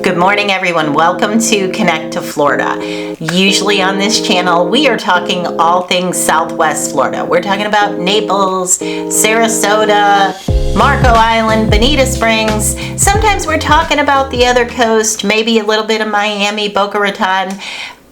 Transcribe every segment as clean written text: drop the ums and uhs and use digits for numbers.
Good morning, everyone. Welcome to Connect to Florida. Usually on this channel, we are talking all things Southwest Florida. We're talking about Naples, Sarasota, Marco Island, Bonita Springs. Sometimes we're talking about the other coast, maybe a little bit of Miami, Boca Raton,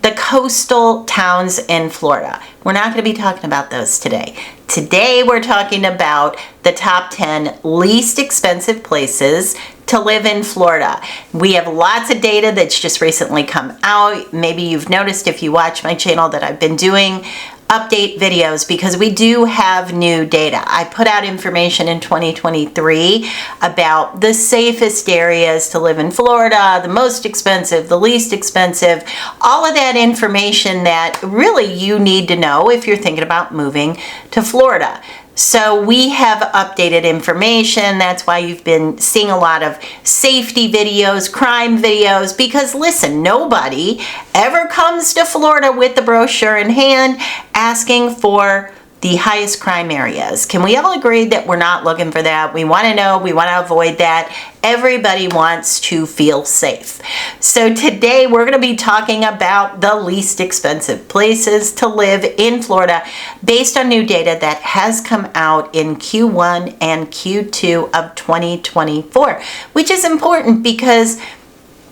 the coastal towns in Florida. We're not going to be talking about those today. Today we're talking about the top 10 least expensive places to live in Florida. We have lots of data that's just recently come out. Maybe you've noticed if you watch my channel that I've been doing update videos because we do have new data. I put out information in 2023 about the safest areas to live in Florida, the most expensive, the least expensive, all of that information that really you need to know if you're thinking about moving to Florida. So we have updated information. That's why you've been seeing a lot of safety videos, crime videos, because listen, nobody ever comes to Florida with the brochure in hand asking for the highest crime areas. Can we all agree that we're not looking for that? We want to know, we want to avoid that. Everybody wants to feel safe. So today we're going to be talking about the least expensive places to live in Florida based on new data that has come out in Q1 and Q2 of 2024, which is important because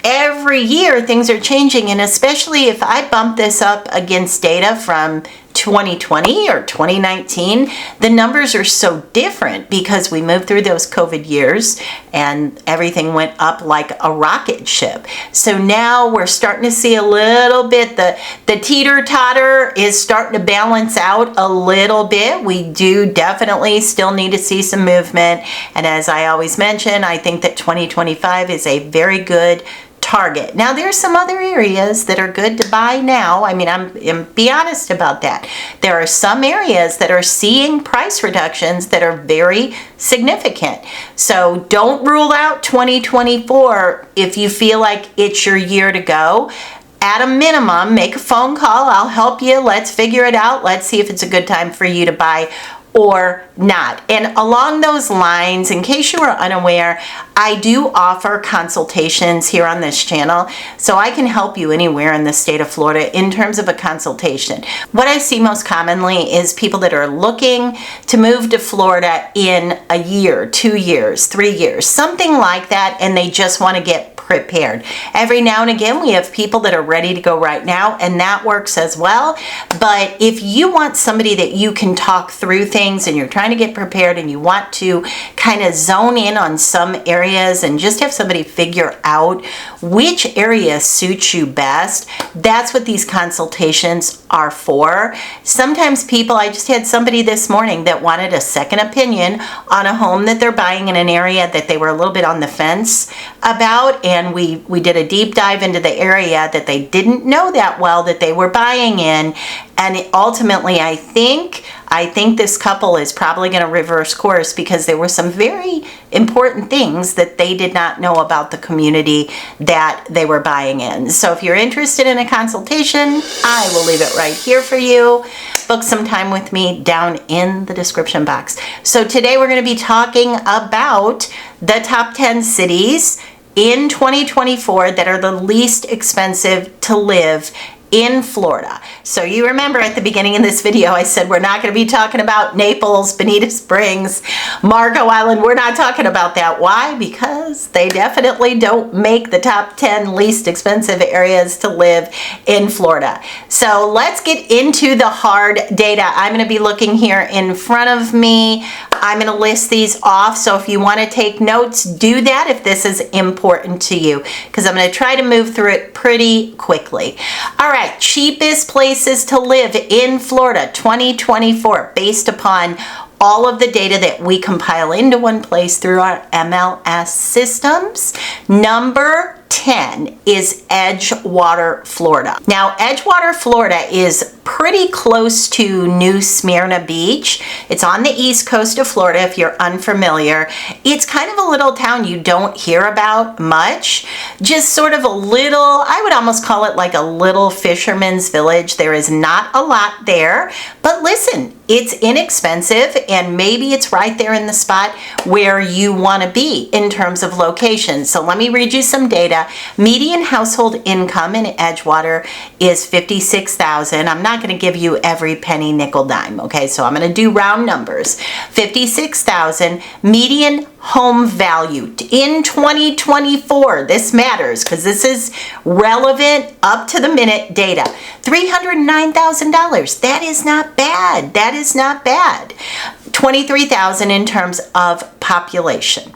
every year things are changing, and especially if I bump this up against data from 2020 or 2019, the numbers are so different because we moved through those COVID years and everything went up like a rocket ship. So now we're starting to see a little bit, the teeter-totter is starting to balance out a little bit. We do definitely still need to see some movement. And as I always mention, I think that 2025 is a very good target. Now there's some other areas that are good to buy now. I mean, I'm be honest about that. There are some areas that are seeing price reductions that are very significant. So don't rule out 2024 if you feel like it's your year to go. At a minimum, make a phone call. I'll help you. Let's figure it out. Let's see if it's a good time for you to buy or not. And along those lines, in case you are unaware, I do offer consultations here on this channel, so I can help you anywhere in the state of Florida in terms of a consultation. What I see most commonly is people that are looking to move to Florida in a year, 2 years, 3 years, something like that, and they just want to get prepared. Every now and again, we have people that are ready to go right now, and that works as well. But if you want somebody that you can talk through things and you're trying to get prepared and you want to kind of zone in on some areas and just have somebody figure out which area suits you best, that's what these consultations are for. Sometimes people, I just had somebody this morning that wanted a second opinion on a home that they're buying in an area that they were a little bit on the fence about, and we did a deep dive into the area that they didn't know that well that they were buying in, and ultimately I think this couple is probably going to reverse course because there were some very important things that they did not know about the community that they were buying in. So if you're interested in a consultation, I will leave it right here for you. Book some time with me down in the description box. So today we're going to be talking about the top 10 cities in 2024 that are the least expensive to live in Florida. So you remember at the beginning of this video, I said we're not going to be talking about Naples, Bonita Springs, Marco Island. We're not talking about that. Why? Because they definitely don't make the top 10 least expensive areas to live in Florida. So let's get into the hard data. I'm going to be looking here in front of me. I'm going to list these off. So if you want to take notes, do that if this is important to you, because I'm going to try to move through it pretty quickly. All right. Cheapest places to live in Florida 2024 based upon all of the data that we compile into one place through our MLS systems. Number 10 is Edgewater, Florida. Now, Edgewater, Florida is pretty close to New Smyrna Beach. It's on the east coast of Florida if you're unfamiliar. It's kind of a little town you don't hear about much. Just sort of a little, I would almost call it like a little fisherman's village. There is not a lot there, but listen, it's inexpensive and maybe it's right there in the spot where you want to be in terms of location. So let me read you some data data. Median household income in Edgewater is $56,000. I'm not going to give you every penny, nickel, dime, okay? So I'm going to do round numbers. $56,000. Median home value in 2024. This matters because this is relevant, up to the minute data. $309,000. That is not bad. That is not bad. 23,000 in terms of population.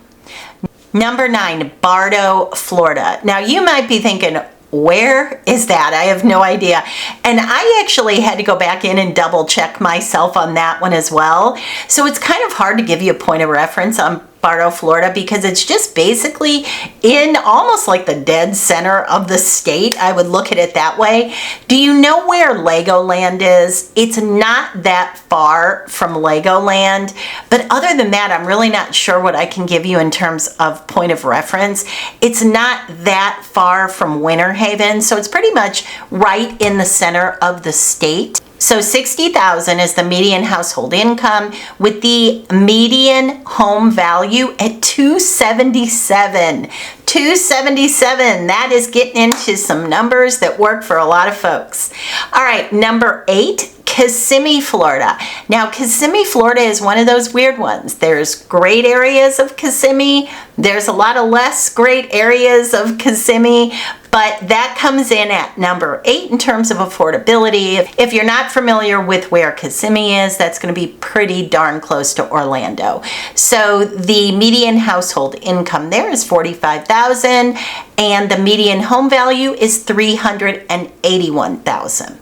Number 9, Bartow, Florida. Now you might be thinking, where is that? I have no idea. And I actually had to go back in and double check myself on that one as well. So it's kind of hard to give you a point of reference on Bartow, Florida, because it's just basically in almost like the dead center of the state. I would look at it that way. Do you know where Legoland is? It's not that far from Legoland, but other than that, I'm really not sure what I can give you in terms of point of reference. It's not that far from Winter Haven, so it's pretty much right in the center of the state. So $60,000 is the median household income, with the median home value at $277,000. $277,000. That is getting into some numbers that work for a lot of folks. All right, number 8, Kissimmee, Florida. Now, Kissimmee, Florida is one of those weird ones. There's great areas of Kissimmee. There's a lot of less great areas of Kissimmee, but that comes in at number 8 in terms of affordability. If you're not familiar with where Kissimmee is, that's going to be pretty darn close to Orlando. So the median household income there is $45,000, and the median home value is $381,000.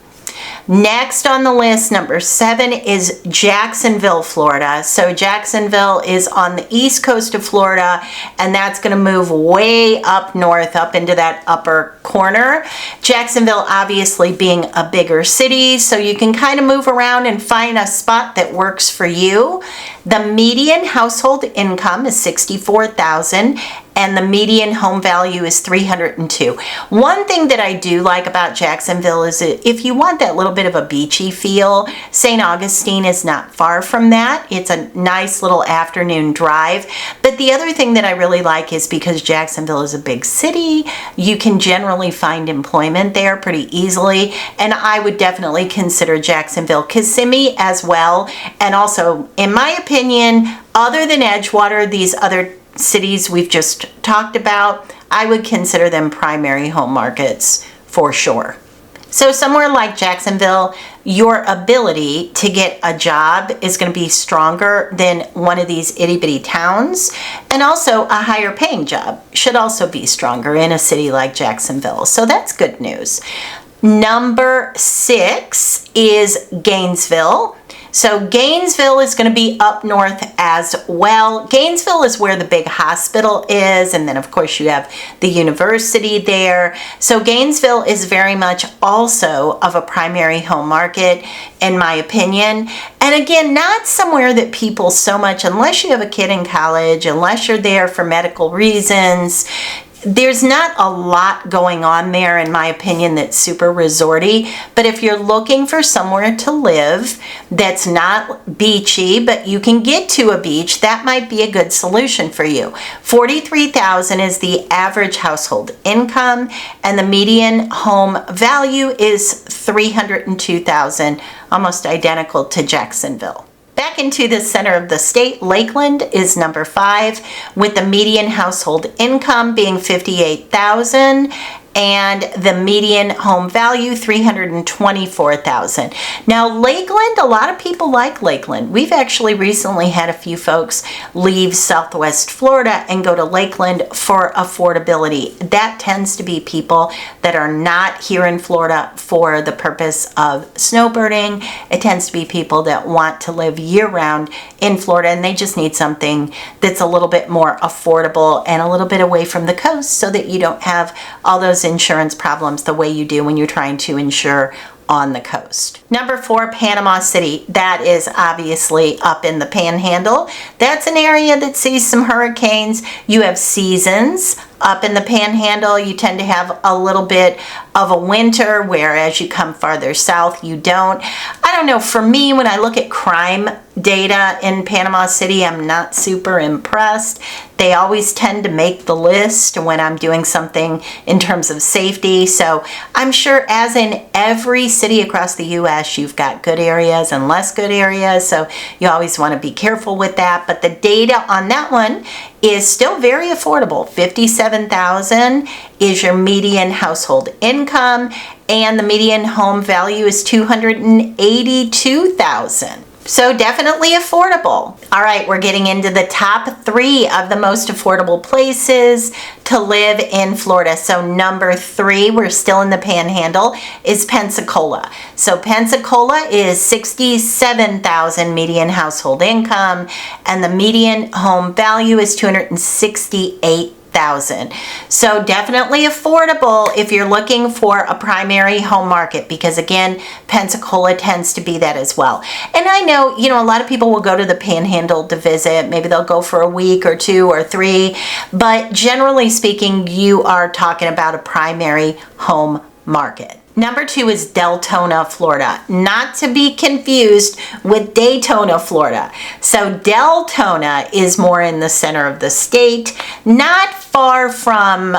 Next on the list, number 7, is Jacksonville, Florida. So Jacksonville is on the east coast of Florida, and that's going to move way up north, up into that upper corner. Jacksonville obviously being a bigger city, so you can kind of move around and find a spot that works for you. The median household income is $64,000. And the median home value is $302,000. One thing that I do like about Jacksonville is that if you want that little bit of a beachy feel, St. Augustine is not far from that. It's a nice little afternoon drive. But the other thing that I really like is because Jacksonville is a big city, you can generally find employment there pretty easily. And I would definitely consider Jacksonville, Kissimmee as well. And also, in my opinion, other than Edgewater, these other cities we've just talked about, I would consider them primary home markets for sure. So somewhere like Jacksonville, your ability to get a job is going to be stronger than one of these itty-bitty towns, and also a higher paying job should also be stronger in a city like Jacksonville. So that's good news. Number 6 is Gainesville. So Gainesville is going to be up north as well. Gainesville is where the big hospital is, and then of course you have the university there. So Gainesville is very much also of a primary home market, in my opinion. And again, not somewhere that people so much, unless you have a kid in college, unless you're there for medical reasons, there's not a lot going on there, in my opinion, that's super resorty. But if you're looking for somewhere to live that's not beachy, but you can get to a beach, that might be a good solution for you. $43,000 is the average household income, and the median home value is $302,000, almost identical to Jacksonville. Back into the center of the state, Lakeland is number 5, with the median household income being $58,000 and the median home value $324,000. Now Lakeland, a lot of people like Lakeland. We've actually recently had a few folks leave Southwest Florida and go to Lakeland for affordability. That tends to be people that are not here in Florida for the purpose of snowbirding. It tends to be people that want to live year-round in Florida, and they just need something that's a little bit more affordable and a little bit away from the coast so that you don't have all those insurance problems the way you do when you're trying to insure on the coast. Number 4, Panama City. That is obviously up in the Panhandle. That's an area that sees some hurricanes. You have seasons. Up in the Panhandle, you tend to have a little bit of a winter, whereas you come farther south, you don't. I don't know, for me, when I look at crime data in Panama City. I'm not super impressed. They always tend to make the list when I'm doing something in terms of safety. So I'm sure, as in every city across the U.S., you've got good areas and less good areas. So you always want to be careful with that. But the data on that one is still very affordable. $57,000 is your median household income, and the median home value is $282,000. So definitely affordable. All right, we're getting into the top 3 of the most affordable places to live in Florida. So number 3, we're still in the Panhandle, is Pensacola. So Pensacola is $67,000 median household income, and the median home value is $268,000. So definitely affordable if you're looking for a primary home market, because again, Pensacola tends to be that as well. And I know, a lot of people will go to the Panhandle to visit. Maybe they'll go for a week or 2 or 3, but generally speaking, you are talking about a primary home market. Number 2 is Deltona, Florida, not to be confused with Daytona, Florida. So Deltona is more in the center of the state, not far from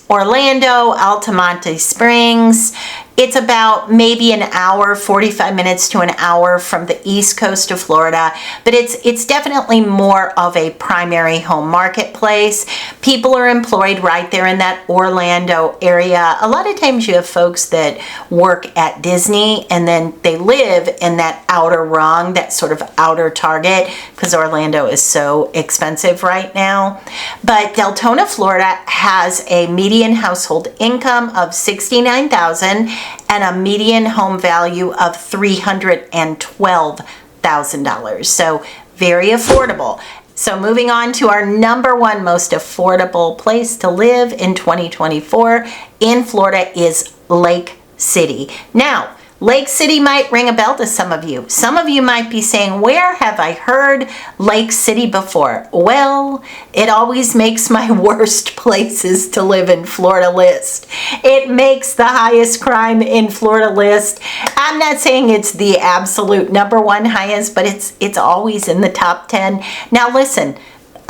Orlando, Altamonte Springs. It's about maybe an hour, 45 minutes to an hour from the east coast of Florida, but it's definitely more of a primary home marketplace. People are employed right there in that Orlando area. A lot of times you have folks that work at Disney and then they live in that outer rung, that sort of outer Target, because Orlando is so expensive right now. But Deltona, Florida has a median household income of $69,000 and a median home value of $312,000. So very affordable. So moving on to our number 1 most affordable place to live in 2024 in Florida is Lake City. Now, Lake City might ring a bell to some of you. Some of you might be saying, where have I heard Lake City before? Well, it always makes my worst places to live in Florida list. It makes the highest crime in Florida list. I'm not saying it's the absolute number 1 highest, but it's always in the top 10. Now listen,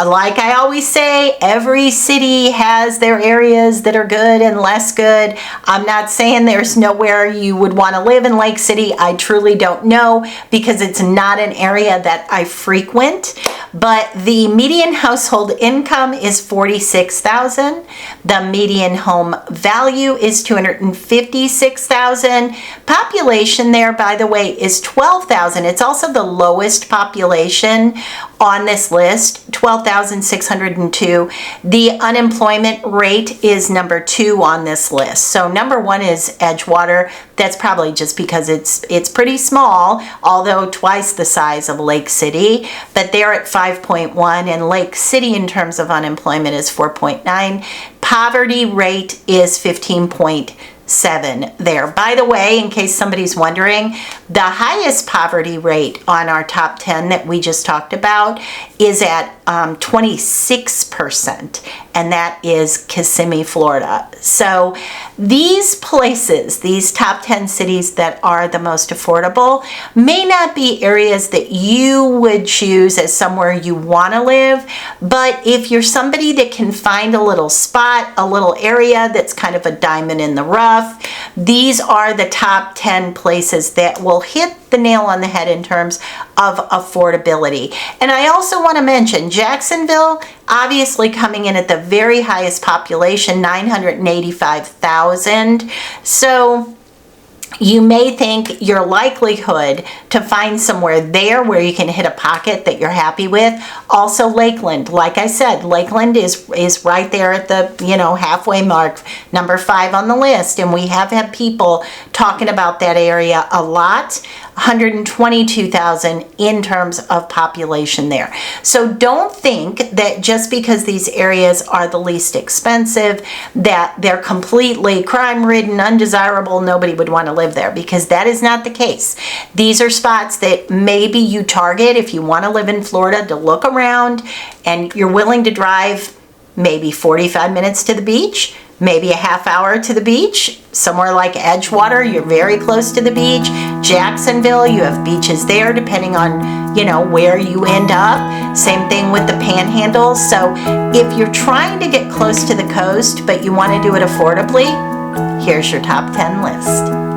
like I always say, every city has their areas that are good and less good. I'm not saying there's nowhere you would want to live in Lake City. I truly don't know, because it's not an area that I frequent. But the median household income is $46,000. The median home value is $256,000. Population there, by the way, is 12,000. It's also the lowest population on this list, 12,602. The unemployment rate is number 2 on this list. So number 1 is Edgewater. That's probably just because it's pretty small, although twice the size of Lake City. But they're at 5.1, and Lake City in terms of unemployment is 4.9. Poverty rate is 15.7 there. By the way, in case somebody's wondering, the highest poverty rate on our top 10 that we just talked about is at 26%, and that is Kissimmee, Florida. So these places, these top 10 cities that are the most affordable, may not be areas that you would choose as somewhere you want to live, but if you're somebody that can find a little spot, a little area that's kind of a diamond in the rough, these are the top 10 places that will hit the nail on the head in terms of affordability. And I also want to mention Jacksonville, obviously coming in at the very highest population, 985,000. So you may think your likelihood to find somewhere there where you can hit a pocket that you're happy with. Also Lakeland, like I said, Lakeland is right there at the halfway mark, number 5 on the list, and we have had people talking about that area a lot. 122,000 in terms of population there. So don't think that just because these areas are the least expensive that they're completely crime-ridden, undesirable, nobody would want to live there, because that is not the case. These are spots that maybe you target if you want to live in Florida to look around, and you're willing to drive maybe 45 minutes to the beach, maybe a half hour to the beach. Somewhere like Edgewater, you're very close to the beach. Jacksonville, you have beaches there depending on, where you end up. Same thing with the Panhandle. So if you're trying to get close to the coast, but you want to do it affordably, here's your top 10 list.